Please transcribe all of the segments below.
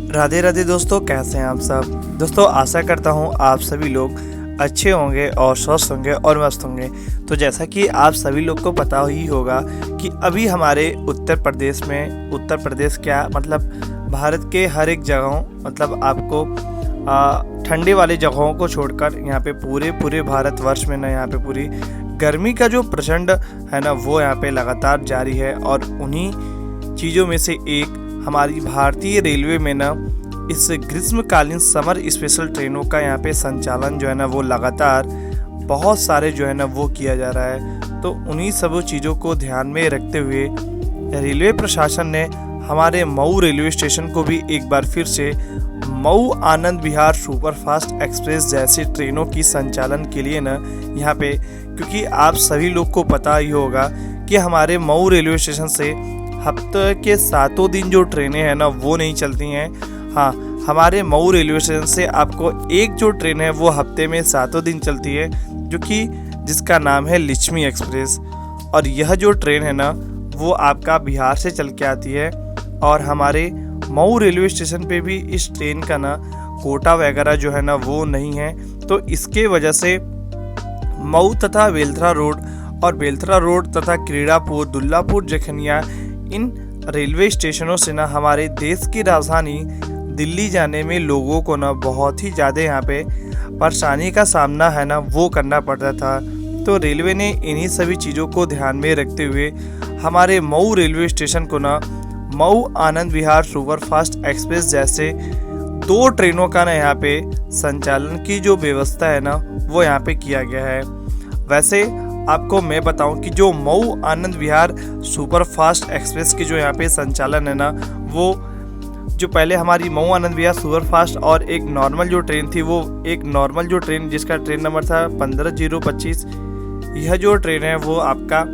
राधे राधे दोस्तों, कैसे हैं आप सब। दोस्तों आशा करता हूं आप सभी लोग अच्छे होंगे और स्वस्थ होंगे और मस्त होंगे। तो जैसा कि आप सभी लोग को पता ही होगा कि अभी हमारे उत्तर प्रदेश क्या मतलब भारत के हर एक जगहों मतलब आपको ठंडे वाले जगहों को छोड़कर यहाँ पे पूरे भारतवर्ष में ना यहाँ पे पूरी गर्मी का जो प्रचंड है ना वो यहाँ पे लगातार जारी है। और उन्हीं चीज़ों में से एक हमारी भारतीय रेलवे में ना इस ग्रीष्मकालीन समर स्पेशल ट्रेनों का यहाँ पे संचालन जो है ना वो लगातार बहुत सारे जो है ना वो किया जा रहा है। तो उन्हीं सब चीज़ों को ध्यान में रखते हुए रेलवे प्रशासन ने हमारे मऊ रेलवे स्टेशन को भी एक बार फिर से मऊ आनंद विहार सुपरफास्ट एक्सप्रेस जैसी ट्रेनों की संचालन के लिए ना यहाँ पे, क्योंकि आप सभी लोग को पता ही होगा कि हमारे मऊ रेलवे स्टेशन से हफ्ते के 7 दिन जो ट्रेनें हैं ना वो नहीं चलती हैं। हाँ, हमारे मऊ रेलवे स्टेशन से आपको एक जो ट्रेन है वो हफ्ते में 7 दिन चलती है, जो कि जिसका नाम है लक्ष्मी एक्सप्रेस। और यह जो ट्रेन है ना वो आपका बिहार से चल के आती है। और हमारे मऊ रेलवे स्टेशन पे भी इस ट्रेन का ना कोटा वगैरह जो है ना वो नहीं है। तो इसके वजह से मऊ तथा बेलथरा रोड और बेलथरा रोड तथा क्रीड़ापुर, दुल्लापुर, जखनिया इन रेलवे स्टेशनों से ना हमारे देश की राजधानी दिल्ली जाने में लोगों को ना बहुत ही ज़्यादा यहाँ पे परेशानी का सामना है ना वो करना पड़ता था। तो रेलवे ने इन्हीं सभी चीज़ों को ध्यान में रखते हुए हमारे मऊ रेलवे स्टेशन को ना मऊ आनंद विहार सुपरफास्ट एक्सप्रेस जैसे 2 ट्रेनों का ना यहाँ पे संचालन की जो व्यवस्था है ना वो यहाँ पे किया गया है। वैसे आपको मैं बताऊं कि जो मऊ आनंद विहार सुपरफास्ट एक्सप्रेस की जो यहाँ पे संचालन है ना वो जो पहले हमारी मऊ आनंद विहार सुपरफास्ट और एक नॉर्मल जो ट्रेन थी, वो एक नॉर्मल जो ट्रेन जिसका ट्रेन नंबर था 15025, यह जो ट्रेन है वो आपका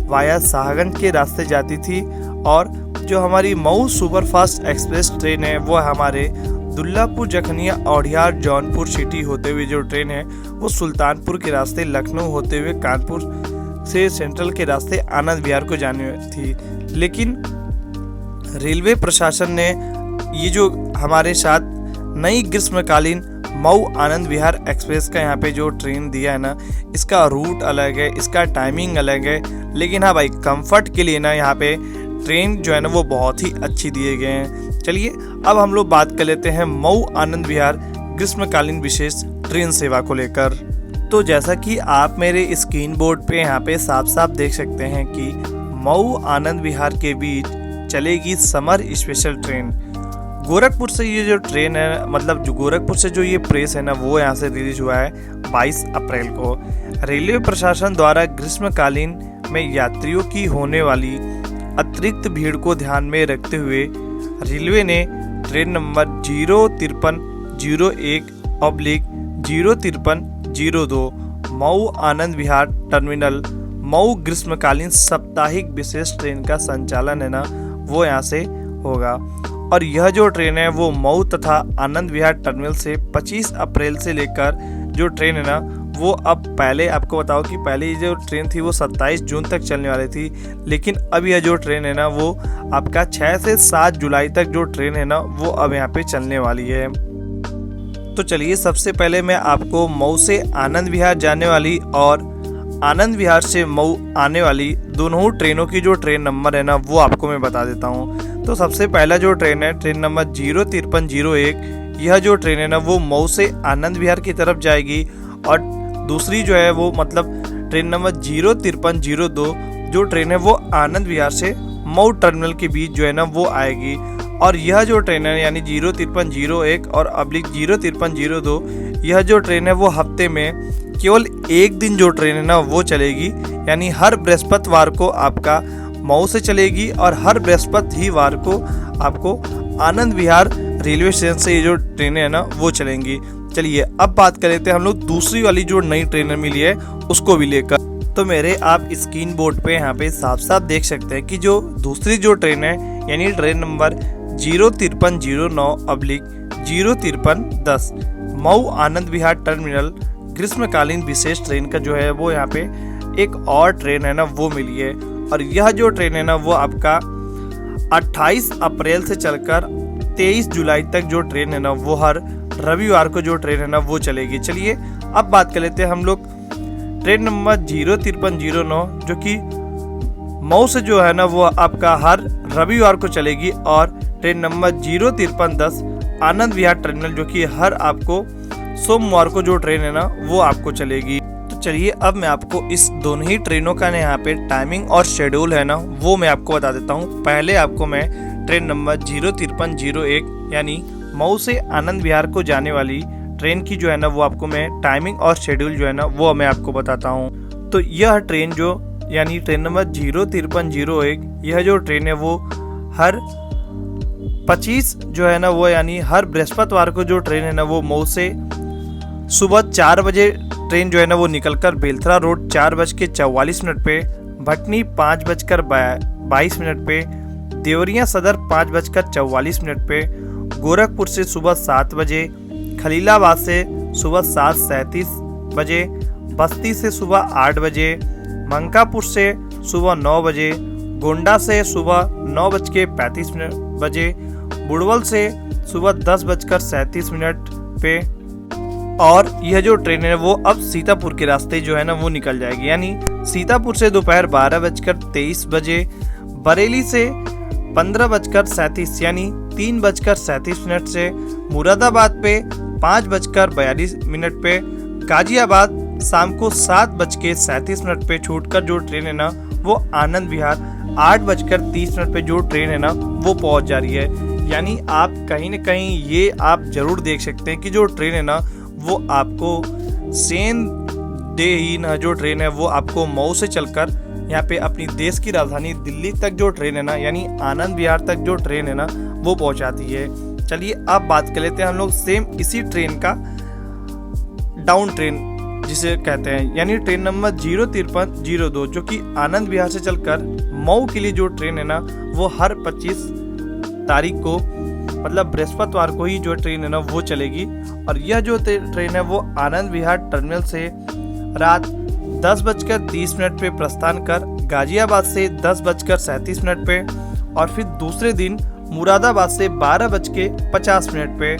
वाया शाहगंज के रास्ते जाती थी। और जो हमारी मऊ सुपरफास्ट एक्सप्रेस ट्रेन है वो हमारे दुल्लापुर, जखनिया, औड़ियार, जौनपुर सिटी होते हुए जो ट्रेन है वो सुल्तानपुर के रास्ते लखनऊ होते हुए कानपुर से सेंट्रल के रास्ते आनंद विहार को जानी थी। लेकिन रेलवे प्रशासन ने ये जो हमारे साथ नई ग्रीष्मकालीन मऊ आनंद विहार एक्सप्रेस का यहाँ पे जो ट्रेन दिया है ना, इसका रूट अलग है, इसका टाइमिंग अलग है। लेकिन हाँ भाई, कंफर्ट के लिए ना यहाँ पे ट्रेन जो है ना वो बहुत ही अच्छी दिए गए हैं। चलिए अब हम लोग बात कर लेते हैं मऊ आनंद विहार ग्रीष्मकालीन विशेष ट्रेन सेवा को लेकर। तो जैसा कि आप मेरे स्क्रीन बोर्ड पे यहाँ पे साफ साफ देख सकते हैं कि मऊ आनंद विहार के बीच चलेगी समर स्पेशल ट्रेन। गोरखपुर से ये जो ट्रेन है मतलब जो गोरखपुर से जो ये प्रेस है ना वो यहाँ से रिलीज हुआ है 22 अप्रैल को। रेलवे प्रशासन द्वारा ग्रीष्मकालीन में यात्रियों की होने वाली अतिरिक्त भीड़ को ध्यान में रखते हुए रेलवे ने train number 05301/05302 Mau Anand Vihar terminal Mau ग्रीष्मकालीन साप्ताहिक विशेष ट्रेन का संचालन है ना वो यहाँ से होगा। और यह जो ट्रेन है वो मऊ तथा आनंद विहार टर्मिनल से 25 अप्रैल से लेकर जो ट्रेन है ना वो अब पहले आपको बताओ कि पहले ये जो ट्रेन थी वो 27 जून तक चलने वाली थी। लेकिन अब यह जो ट्रेन है ना वो आपका 6 से 7 जुलाई तक जो ट्रेन है ना वो अब यहाँ पे चलने वाली है। तो चलिए सबसे पहले मैं आपको मऊ से आनंद विहार जाने वाली और आनंद विहार से मऊ आने वाली दोनों ट्रेनों की जो ट्रेन नंबर है ना वो आपको मैं बता देता हूँ। तो सबसे पहला जो ट्रेन है ट्रेन नंबर 05301, यह जो ट्रेन है ना वो मऊ से आनंद विहार की तरफ जाएगी। और दूसरी जो है वो मतलब ट्रेन नंबर 05302 जो ट्रेन है वो आनंद विहार से मऊ टर्मिनल के बीच जो है ना वो आएगी। और यह जो ट्रेन है यानी 05301 और /05302 यह जो ट्रेन है वो हफ्ते में केवल एक दिन जो ट्रेन है ना वो चलेगी, यानी हर बृहस्पतिवार को आपका मऊ से चलेगी और हर बृहस्पतिवार को आपको आनंद विहार रेलवे स्टेशन से ये जो ट्रेनें है ना वो चलेंगी। चलिए अब बात कर लेते हैं हम लोग दूसरी वाली जो नई ट्रेन मिली है उसको भी लेकर। तो मेरे आप स्क्रीन बोर्ड पे यहाँ पे साफ साफ देख सकते हैं कि जो दूसरी जो ट्रेन है यानी train number 05309/05310 Mau Anand Vihar terminal ग्रीष्मकालीन विशेष ट्रेन का जो है वो यहाँ पे एक और ट्रेन है ना वो मिली है। और यह जो ट्रेन है ना वो आपका 28 अप्रैल से चलकर 23 जुलाई तक जो ट्रेन है ना वो हर रविवार को जो ट्रेन है ना वो चलेगी। चलिए अब बात कर लेते हैं हम लोग ट्रेन नंबर 05309 जो कि मऊ से जो है ना वो आपका हर रविवार को चलेगी, और train number 05310 Anand Vihar terminal जो कि हर आपको सोमवार को जो ट्रेन है ना वो आपको चलेगी। तो चलिए अब मैं आपको इस दोनों ही ट्रेनों का यहाँ पे टाइमिंग और शेड्यूल है ना वो मैं आपको बता देता हूँ। पहले आपको मैं ट्रेन नंबर 05301 यानी मऊ से आनंद विहार को जाने वाली ट्रेन की जो है ना वो आपको मैं टाइमिंग और शेड्यूल जो है ना वो मैं आपको बताता हूँ। तो यह ट्रेन जो यानी ट्रेन नंबर 05301 यह जो ट्रेन है वो हर 25 जो है ना वो यानी हर बृहस्पतिवार को जो ट्रेन है ना वो मऊ से सुबह 4 बजे ट्रेन जो है ना वो निकलकर बेलथरा रोड 4:44 पे, भटनी 5:22 पे, देवरिया सदर 5:44 पे, गोरखपुर से सुबह 7 बजे, खलीलाबाद से सुबह 7:37 बजे, बस्ती से सुबह 8 बजे, मंकापुर से सुबह 9 बजे, गोंडा से सुबह 9:35 बजे, बुड़वल से सुबह 10:37 पे, और यह जो ट्रेन है वो अब सीतापुर के रास्ते जो है ना वो निकल जाएगी। यानी सीतापुर से दोपहर 12:23 बजे, बरेली से 15:37 यानी 3:37 से, मुरादाबाद पे 5:42 पे, गाजियाबाद शाम को 7:37 पे छूटकर जो ट्रेन है ना वो आनंद विहार 8:30 पे जो ट्रेन है ना वो पहुंच जा रही है। यानी आप कहीं ना कहीं ये आप जरूर देख सकते हैं कि जो ट्रेन है ना वो आपको सेम डे ही ना जो ट्रेन है वो आपको मऊ से चलकर यहाँ पे अपनी देश की राजधानी दिल्ली तक जो ट्रेन है ना यानी आनंद विहार तक जो ट्रेन है ना वो पहुँचाती है। चलिए अब बात कर लेते हैं हम लोग सेम इसी ट्रेन का डाउन ट्रेन जिसे कहते हैं, यानी ट्रेन नंबर 05302 जो कि आनंद विहार से चलकर मऊ के लिए जो ट्रेन है ना वो हर 25 तारीख को मतलब बृहस्पतिवार को ही जो ट्रेन है ना वो चलेगी। और यह जो ट्रेन है वो आनंद विहार टर्मिनल से रात 10:30 पे प्रस्थान कर गाजियाबाद से 10:37 पे, और फिर दूसरे दिन मुरादाबाद से 12:50 पे,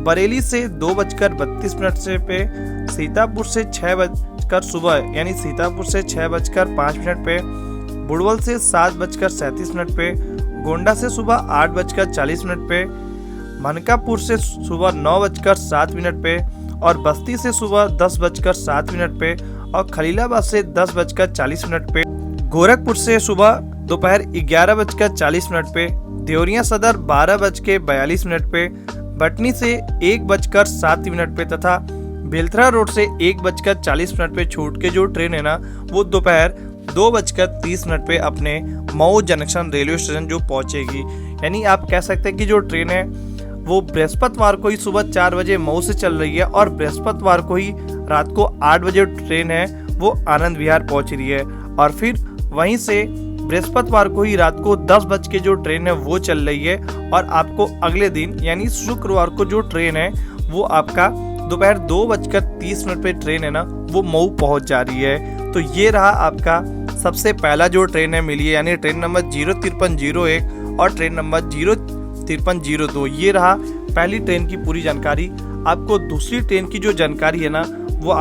बरेली से 2:32 पे, सीतापुर से 6 सुबह यानी सीतापुर से 6:05 पे, बुड़वल से 7:37 पे, गोंडा से सुबह 8:40 पे, मनकापुर से सुबह 9:07 पे, और बस्ती से सुबह 10:07 पे, और खलीलाबाद से 10:40 पे, गोरखपुर से सुबह दोपहर 11:40 पे, देवरिया सदर 12:42 पे, भटनी से 1:07 पे तथा बेलथरा रोड से 1:40 पे छूट के जो ट्रेन है ना वो दोपहर 2:30 पे अपने मऊ जंक्शन रेलवे स्टेशन जो पहुंचेगी। यानी आप कह सकते हैं कि जो ट्रेन है वो बृहस्पतिवार को ही सुबह 4 बजे मऊ से चल रही है, और बृहस्पतिवार को ही रात को 8 बजे ट्रेन है वो आनंद विहार पहुंच रही है, और फिर वहीं से बृहस्पतिवार को ही रात को 10 बज के जो ट्रेन है वो चल रही है, और आपको अगले दिन यानी शुक्रवार को जो ट्रेन है वो आपका दोपहर 2:30 पे ट्रेन है ना वो मऊ पहुंच जा रही है। तो ये रहा आपका सबसे पहला जो ट्रेन है मिली है, यानी ट्रेन नंबर 05301 और ट्रेन नंबर 05302। ये रहा पहली ट्रेन की पूरी जानकारी। आपको दूसरी ट्रेन की जो जानकारी है ना वो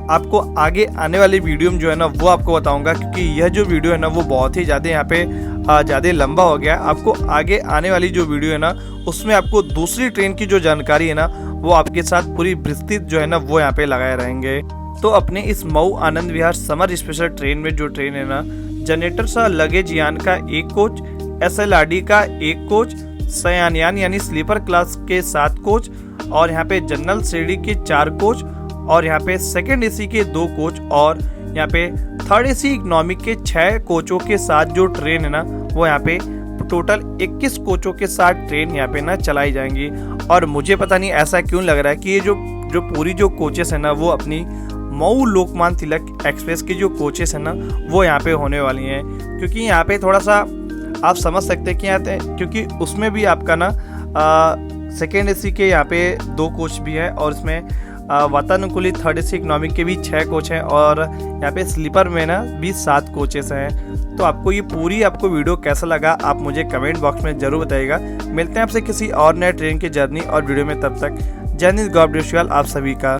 आपको आगे आने वाली वीडियो में जो है ना वो आपको बताऊंगा, क्योंकि यह जो वीडियो है ना वो बहुत ही ज़्यादा यहाँ पे ज़्यादा लंबा हो गया। आपको आगे आने वाली जो वीडियो है ना उसमें आपको दूसरी ट्रेन की जो जानकारी है ना वो आपके साथ पूरी विस्तृत जो है ना वो यहाँ पे लगाए रहेंगे। तो अपने इस Mau Anand Vihar summer special train में जो ट्रेन है ना जनरेटर सा लगेज यान का 1 कोच, SLRD का 1 कोच, शयनयान यानी स्लीपर क्लास के 7 कोच, और यहाँ पे जनरल श्रेणी के 4 कोच, और यहाँ पे सेकंड AC के 2 कोच, और यहाँ पे थर्ड AC इकोनॉमिक के 6 कोचों के साथ जो ट्रेन है ना वो यहाँ पे टोटल 21 कोचों के साथ ट्रेन यहाँ पे ना चलाई जाएंगी। और मुझे पता नहीं ऐसा क्यों लग रहा है कि ये जो पूरी जो कोचेस है ना वो अपनी मऊ लोकमान्य तिलक एक्सप्रेस की जो कोचेस है ना वो यहाँ पे होने वाली हैं, क्योंकि यहाँ पे थोड़ा सा आप समझ सकते हैं कि यहाँ क्योंकि उसमें भी आपका ना सेकेंड AC के यहाँ पे 2 कोच भी है, और इसमें वातानुकूलित थर्ड AC इकोनॉमिक के भी 6 कोच हैं, और यहाँ पे स्लीपर में ना भी 7 कोचेस हैं। तो आपको ये पूरी आपको वीडियो कैसा लगा आप मुझे कमेंट बॉक्स में ज़रूर बताइएगा। मिलते हैं आपसे किसी और नए ट्रेन की जर्नी और वीडियो में, तब तक जय Hind, God bless you all आप सभी का।